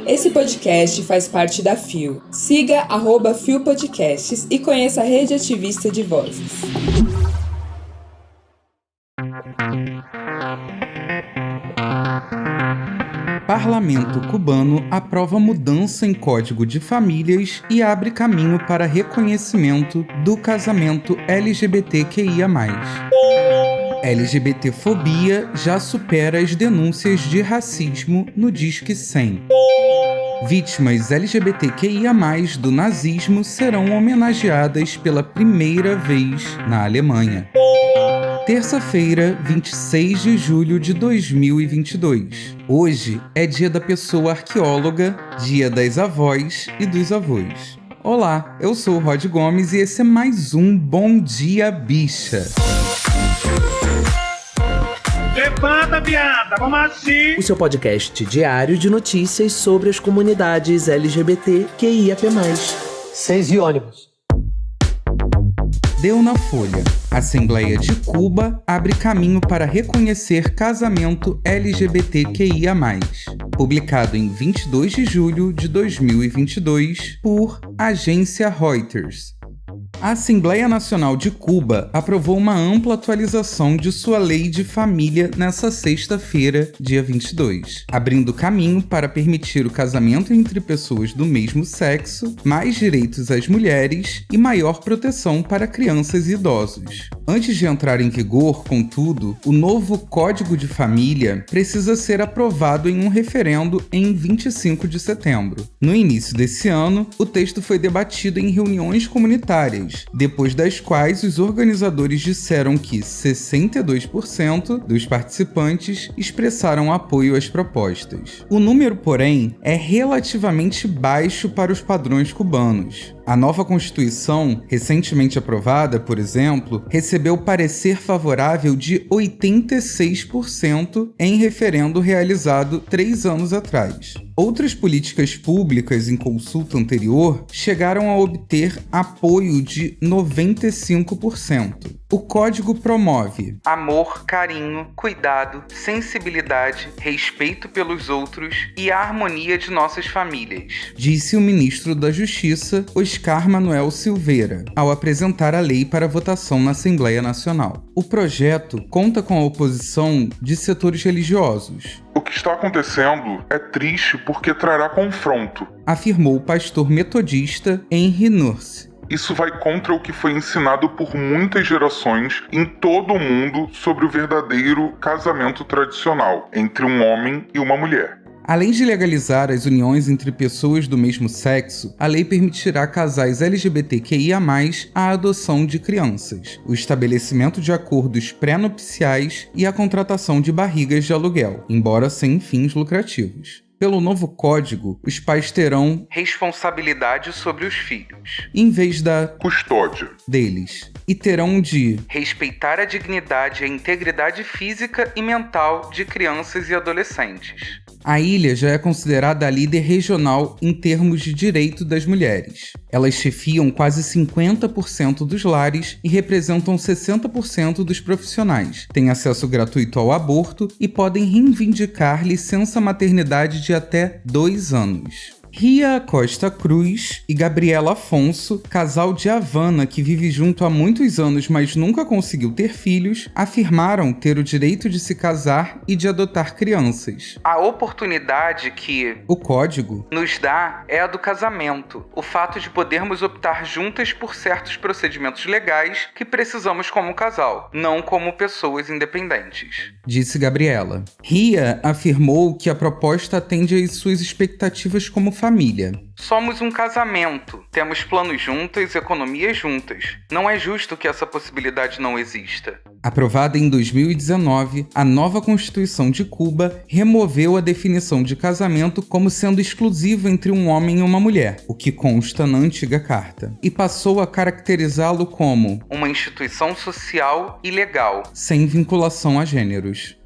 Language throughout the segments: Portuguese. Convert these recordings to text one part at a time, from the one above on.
Esse podcast faz parte da FIO. Siga @FIO Podcasts e conheça a rede ativista de vozes. Parlamento cubano aprova mudança em Código de Famílias e abre caminho para reconhecimento do casamento LGBTQIA+. LGBTfobia já supera as denúncias de racismo no Disque 100. Vítimas LGBTQIA+, do nazismo serão homenageadas pela primeira vez na Alemanha. Terça-feira, 26 de julho de 2022. Hoje é dia da pessoa arqueóloga, dia das avós e dos avós. Olá, eu sou o Rod Gomes e esse é mais um Bom Dia Bicha. Levanta, viada, vamos assim! O seu podcast diário de notícias sobre as comunidades LGBTQIAP+. 6 e ônibus. Deu na Folha. Assembleia de Cuba abre caminho para reconhecer casamento LGBTQIA+. Publicado em 22 de julho de 2022 por Agência Reuters. A Assembleia Nacional de Cuba aprovou uma ampla atualização de sua lei de família nesta sexta-feira, dia 22, abrindo caminho para permitir o casamento entre pessoas do mesmo sexo, mais direitos às mulheres e maior proteção para crianças e idosos. Antes de entrar em vigor, contudo, o novo Código de Família precisa ser aprovado em um referendo em 25 de setembro. No início desse ano, o texto foi debatido em reuniões comunitárias, depois das quais os organizadores disseram que 62% dos participantes expressaram apoio às propostas. O número, porém, é relativamente baixo para os padrões cubanos. A nova Constituição, recentemente aprovada, por exemplo, recebeu parecer favorável de 86% em referendo realizado 3 anos atrás. Outras políticas públicas em consulta anterior chegaram a obter apoio de 95%. O código promove amor, carinho, cuidado, sensibilidade, respeito pelos outros e a harmonia de nossas famílias, disse o ministro da Justiça, Oscar Manuel Silveira, ao apresentar a lei para votação na Assembleia Nacional. O projeto conta com a oposição de setores religiosos. O que está acontecendo é triste porque trará confronto, afirmou o pastor metodista Henry Nurse. Isso vai contra o que foi ensinado por muitas gerações em todo o mundo sobre o verdadeiro casamento tradicional entre um homem e uma mulher. Além de legalizar as uniões entre pessoas do mesmo sexo, a lei permitirá a casais LGBTQIA+, a adoção de crianças, o estabelecimento de acordos pré-nupciais e a contratação de barrigas de aluguel, embora sem fins lucrativos. Pelo novo código, os pais terão responsabilidade sobre os filhos, em vez da custódia deles, e terão de respeitar a dignidade e a integridade física e mental de crianças e adolescentes. A ilha já é considerada a líder regional em termos de direito das mulheres. Elas chefiam quase 50% dos lares e representam 60% dos profissionais, têm acesso gratuito ao aborto e podem reivindicar licença maternidade de até 2 anos. Ria Costa Cruz e Gabriela Afonso, casal de Havana que vive junto há muitos anos mas nunca conseguiu ter filhos, afirmaram ter o direito de se casar e de adotar crianças. A oportunidade que o código nos dá é a do casamento, o fato de podermos optar juntas por certos procedimentos legais que precisamos como casal, não como pessoas independentes, disse Gabriela. Ria afirmou que a proposta atende às suas expectativas como família. Somos um casamento, temos planos juntas, economias juntas. Não é justo que essa possibilidade não exista. Aprovada em 2019, a nova Constituição de Cuba removeu a definição de casamento como sendo exclusivo entre um homem e uma mulher, o que consta na antiga carta, e passou a caracterizá-lo como uma instituição social e legal, sem vinculação a gêneros.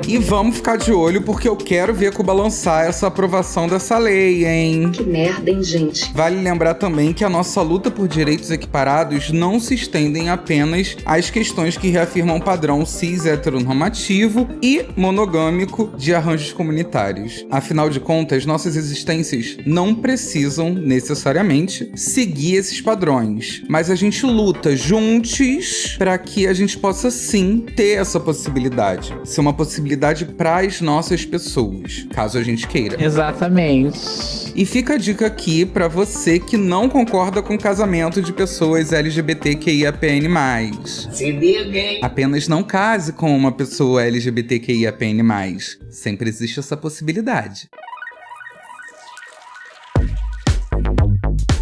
E vamos ficar de olho porque eu quero ver Cuba lançar essa aprovação dessa lei, hein? Que merda, hein, gente? Vale lembrar também que a nossa luta por direitos equiparados não se estendem apenas às questões que reafirmam o padrão cis heteronormativo e monogâmico de arranjos comunitários. Afinal de contas, nossas existências não precisam necessariamente seguir esses padrões, mas a gente luta juntos para que a gente possa sim ter essa possibilidade, ser uma possibilidade para as nossas pessoas, caso a gente queira. Exatamente. E fica a dica aqui para você que não concorda com o casamento de pessoas LGBTQIAPN+. Se liga, hein? Apenas não case com uma pessoa LGBTQIAPN+. Sempre existe essa possibilidade.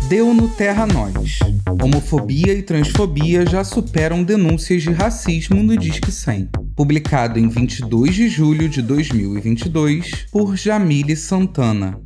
Deu no Terra Nós. Homofobia e transfobia já superam denúncias de racismo no Disque 100. Publicado em 22 de julho de 2022 por Jamile Santana.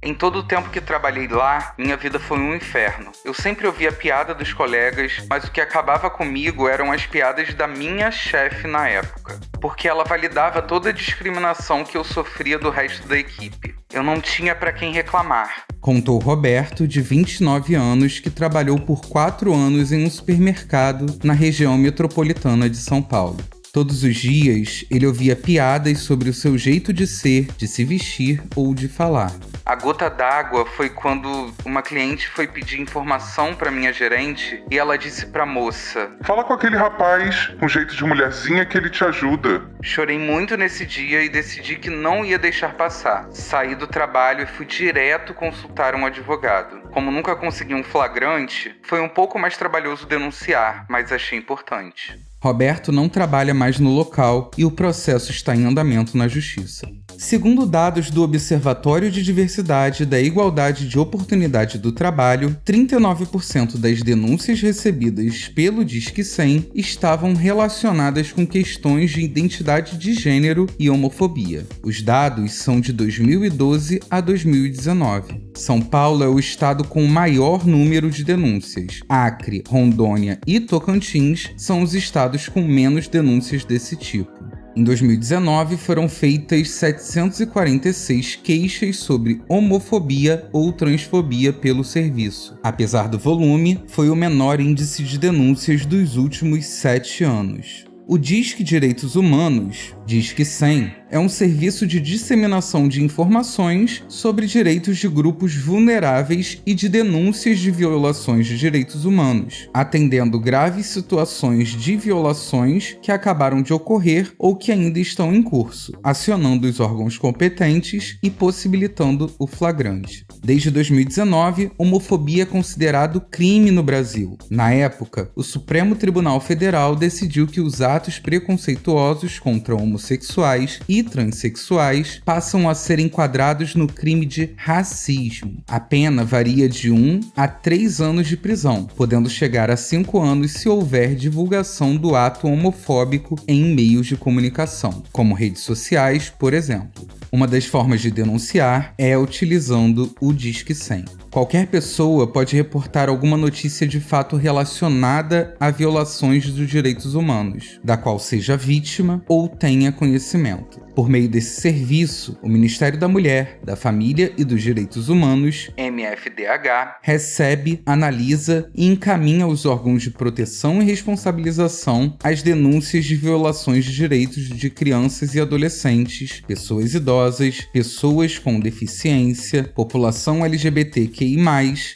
Em todo o tempo que trabalhei lá, minha vida foi um inferno. Eu sempre ouvia a piada dos colegas, mas o que acabava comigo eram as piadas da minha chefe na época, porque ela validava toda a discriminação que eu sofria do resto da equipe. Eu não tinha pra quem reclamar. Contou Roberto, de 29 anos, que trabalhou por 4 anos em um supermercado na região metropolitana de São Paulo. Todos os dias, ele ouvia piadas sobre o seu jeito de ser, de se vestir ou de falar. A gota d'água foi quando uma cliente foi pedir informação para minha gerente e ela disse pra moça: "Fala com aquele rapaz com jeito de mulherzinha que ele te ajuda." Chorei muito nesse dia e decidi que não ia deixar passar. Saí do trabalho e fui direto consultar um advogado. Como nunca consegui um flagrante, foi um pouco mais trabalhoso denunciar, mas achei importante. Roberto não trabalha mais no local e o processo está em andamento na Justiça. Segundo dados do Observatório de Diversidade e da Igualdade de Oportunidade do Trabalho, 39% das denúncias recebidas pelo Disque 100 estavam relacionadas com questões de identidade de gênero e homofobia. Os dados são de 2012 a 2019. São Paulo é o estado com o maior número de denúncias. Acre, Rondônia e Tocantins são os estados com menos denúncias desse tipo. Em 2019, foram feitas 746 queixas sobre homofobia ou transfobia pelo serviço. Apesar do volume, foi o menor índice de denúncias dos últimos 7 anos. O Disque Direitos Humanos, Disque 100, é um serviço de disseminação de informações sobre direitos de grupos vulneráveis e de denúncias de violações de direitos humanos, atendendo graves situações de violações que acabaram de ocorrer ou que ainda estão em curso, acionando os órgãos competentes e possibilitando o flagrante. Desde 2019, homofobia é considerado crime no Brasil. Na época, o Supremo Tribunal Federal decidiu que os atos preconceituosos contra homossexuais e transexuais passam a ser enquadrados no crime de racismo. A pena varia de 1 a 3 anos de prisão, podendo chegar a 5 anos se houver divulgação do ato homofóbico em meios de comunicação, como redes sociais, por exemplo. Uma das formas de denunciar é utilizando o Disque 100. Qualquer pessoa pode reportar alguma notícia de fato relacionada a violações dos direitos humanos, da qual seja vítima ou tenha conhecimento. Por meio desse serviço, o Ministério da Mulher, da Família e dos Direitos Humanos, MFDH, recebe, analisa e encaminha aos órgãos de proteção e responsabilização as denúncias de violações de direitos de crianças e adolescentes, pessoas idosas, pessoas com deficiência, população LGBTQI+,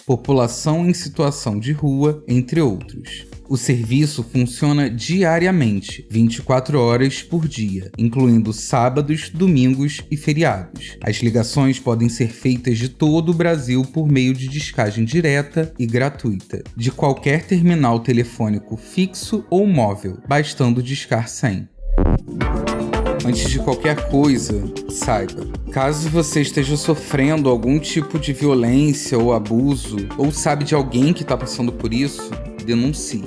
população em situação de rua, entre outros. O serviço funciona diariamente, 24 horas por dia, incluindo sábados, domingos e feriados. As ligações podem ser feitas de todo o Brasil por meio de descagem direta e gratuita, de qualquer terminal telefônico fixo ou móvel, bastando discar 100. Antes de qualquer coisa, saiba, caso você esteja sofrendo algum tipo de violência ou abuso, ou sabe de alguém que está passando por isso, denuncie.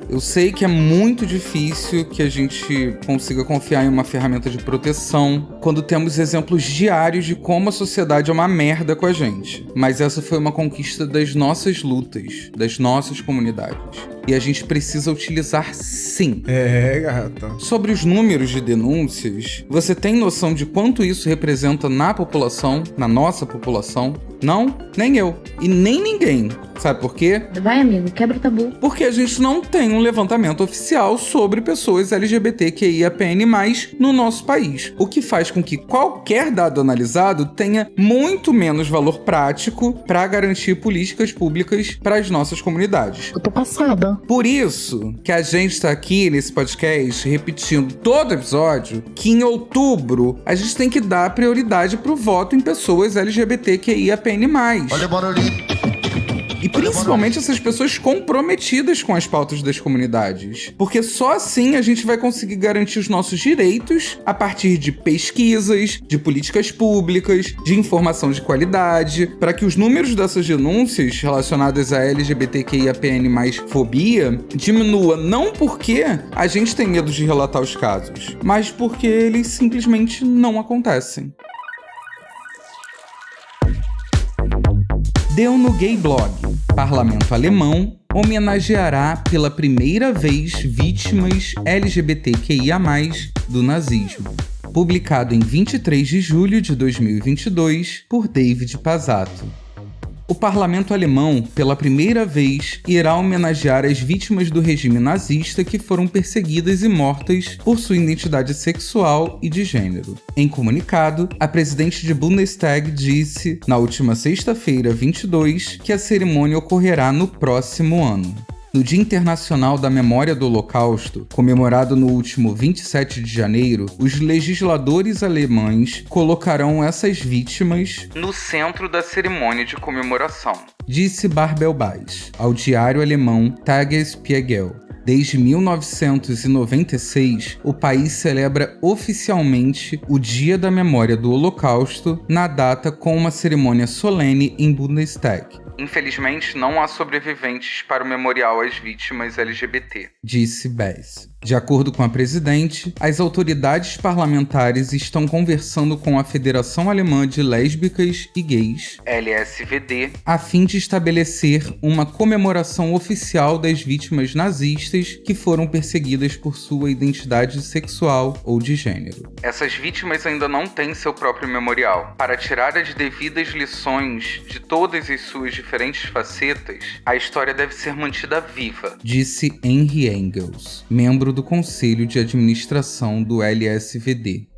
Eu sei que é muito difícil que a gente consiga confiar em uma ferramenta de proteção quando temos exemplos diários de como a sociedade é uma merda com a gente. Mas essa foi uma conquista das nossas lutas, das nossas comunidades. e a gente precisa utilizar sim. Gata. Sobre os números de denúncias, você tem noção de quanto isso representa na população, na nossa população? Não, nem eu. E nem ninguém. Sabe por quê? Vai, amigo, quebra o tabu. Porque a gente não tem um levantamento oficial sobre pessoas LGBTQIAPN+, no nosso país. O que faz com que qualquer dado analisado tenha muito menos valor prático para garantir políticas públicas para as nossas comunidades. Eu tô passada. Por isso que a gente está aqui nesse podcast repetindo todo episódio que em outubro a gente tem que dar prioridade pro voto em pessoas LGBTQIAPN+. Olha o barulhinho. E principalmente essas pessoas comprometidas com as pautas das comunidades. Porque só assim a gente vai conseguir garantir os nossos direitos a partir de pesquisas, de políticas públicas, de informação de qualidade, para que os números dessas denúncias relacionadas a LGBTQIAPN+ fobia diminua não porque a gente tem medo de relatar os casos, mas porque eles simplesmente não acontecem. Deu no Gay Blog. Parlamento alemão homenageará pela primeira vez vítimas LGBTQIA+, do nazismo. Publicado em 23 de julho de 2022 por David Pazzato. O parlamento alemão, pela primeira vez, irá homenagear as vítimas do regime nazista que foram perseguidas e mortas por sua identidade sexual e de gênero. Em comunicado, a presidente de Bundestag disse, na última sexta-feira, 22, que a cerimônia ocorrerá no próximo ano. No Dia Internacional da Memória do Holocausto, comemorado no último 27 de janeiro, os legisladores alemães colocarão essas vítimas no centro da cerimônia de comemoração, disse Barbel Baes, ao diário alemão Tagesspiegel. Desde 1996, o país celebra oficialmente o Dia da Memória do Holocausto na data com uma cerimônia solene em Bundestag. Infelizmente, não há sobreviventes para o memorial às vítimas LGBT, disse Baes. De acordo com a presidente, as autoridades parlamentares estão conversando com a Federação Alemã de Lésbicas e Gays, LSVD, a fim de estabelecer uma comemoração oficial das vítimas nazistas que foram perseguidas por sua identidade sexual ou de gênero. Essas vítimas ainda não têm seu próprio memorial. Para tirar as devidas lições de todas as suas diferentes facetas, a história deve ser mantida viva, disse Henry Engels, membro do Conselho de Administração do LSVD.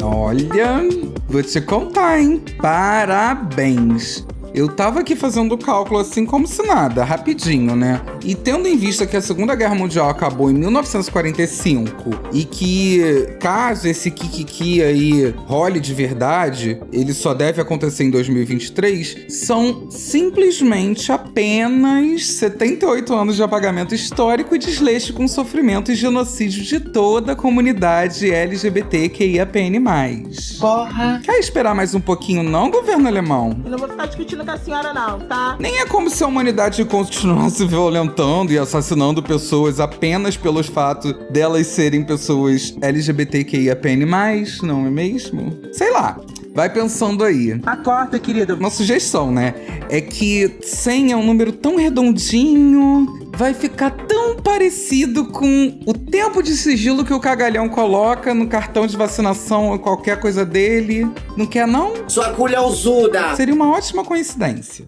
Olha, vou te contar, hein? Parabéns! Eu tava aqui fazendo o cálculo assim como se nada, rapidinho, né? E tendo em vista que a Segunda Guerra Mundial acabou em 1945 e que, caso esse Kikiki aí role de verdade, ele só deve acontecer em 2023, são simplesmente apenas 78 anos de apagamento histórico e desleixo com sofrimento e genocídio de toda a comunidade LGBTQIAPN+. Porra! Quer esperar mais um pouquinho não, governo alemão? Eu não vou ficar discutindo com a senhora não, tá? Nem é como se a humanidade continuasse violentando e assassinando pessoas apenas pelos fatos delas serem pessoas LGBTQIAPN+, não é mesmo? Sei lá. Vai pensando aí. Acorda, querido. Uma sugestão, né? É que 100 é um número tão redondinho, vai ficar tão parecido com o tempo de sigilo que o cagalhão coloca no cartão de vacinação ou qualquer coisa dele. Não quer, não? Sua culhãozuda! Seria uma ótima coincidência.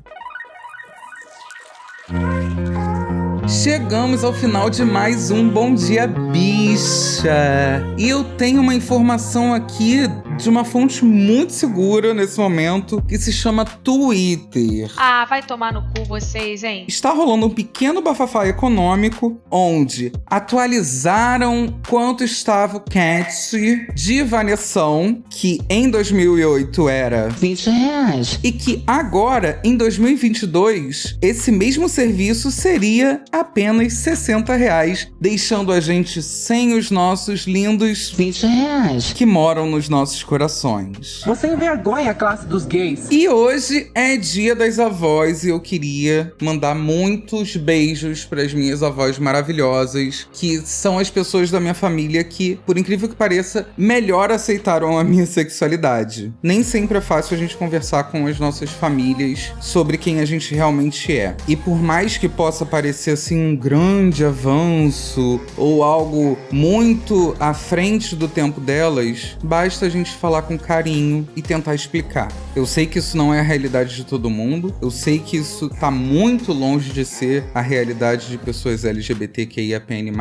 Chegamos ao final de mais um Bom Dia Bicha. E eu tenho uma informação aqui de uma fonte muito segura nesse momento, que se chama Twitter. Ah, vai tomar no cu vocês, hein? Está rolando um pequeno bafafá econômico, onde atualizaram quanto estava o catch de Vaneção, que em 2008 era R$20. e que agora, em 2022, esse mesmo serviço seria apenas R$60, deixando a gente sem os nossos lindos R$20 que moram nos nossos nossos corações. Você envergonha a classe dos gays. E hoje é Dia das Avós e eu queria mandar muitos beijos para as minhas avós maravilhosas, que são as pessoas da minha família que, por incrível que pareça, melhor aceitaram a minha sexualidade. Nem sempre é fácil a gente conversar com as nossas famílias sobre quem a gente realmente é. E por mais que possa parecer assim um grande avanço ou algo muito à frente do tempo delas, basta a gente falar com carinho e tentar explicar. Eu sei que isso não é a realidade de todo mundo, eu sei que isso tá muito longe de ser a realidade de pessoas LGBTQIAPN+,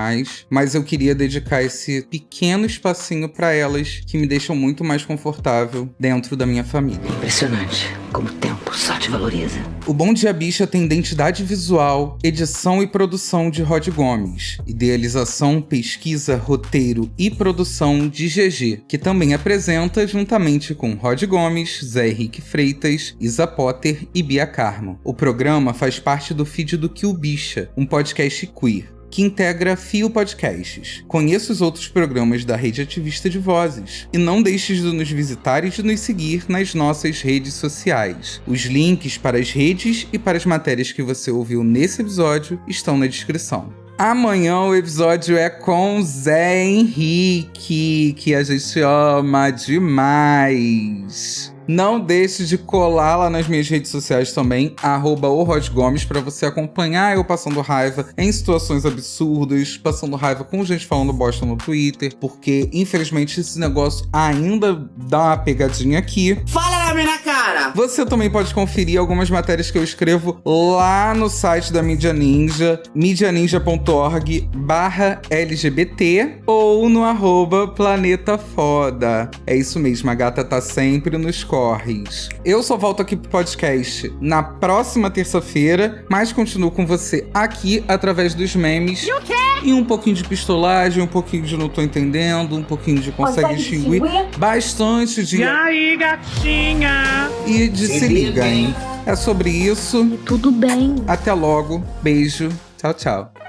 mas eu queria dedicar esse pequeno espacinho para elas que me deixam muito mais confortável dentro da minha família. Impressionante como o tempo só te valoriza. O Bom Dia Bicha tem identidade visual, edição e produção de Rod Gomes, idealização, pesquisa, roteiro e produção de GG, que também apresenta juntamente com Rod Gomes, Zé Henrique Freitas, Isa Potter e Bia Carmo. O programa faz parte do feed do Kill Bicha, um podcast queer, que integra Fio Podcasts. Conheça os outros programas da Rede Ativista de Vozes. E não deixes de nos visitar e de nos seguir nas nossas redes sociais. Os links para as redes e para as matérias que você ouviu nesse episódio estão na descrição. Amanhã o episódio é com Zé Henrique, que a gente ama demais. Não deixe de colar lá nas minhas redes sociais também, @orodgomes, pra você acompanhar eu passando raiva em situações absurdas, passando raiva com gente falando bosta no Twitter, porque infelizmente esse negócio ainda dá uma pegadinha aqui. Fala na minha cara! Você também pode conferir algumas matérias que eu escrevo lá no site da Mídia Ninja, medianinja.org/LGBT ou no @planetafoda. É isso mesmo, a gata tá sempre nos corres. Eu só volto aqui pro podcast na próxima terça-feira, mas continuo com você aqui através dos memes. E o quê? E um pouquinho de pistolagem, um pouquinho de não tô entendendo, um pouquinho de consegue distinguir, bastante de... E aí, gatinha? E de se liga, hein? É sobre isso. Tudo bem. Até logo. Beijo. Tchau, tchau.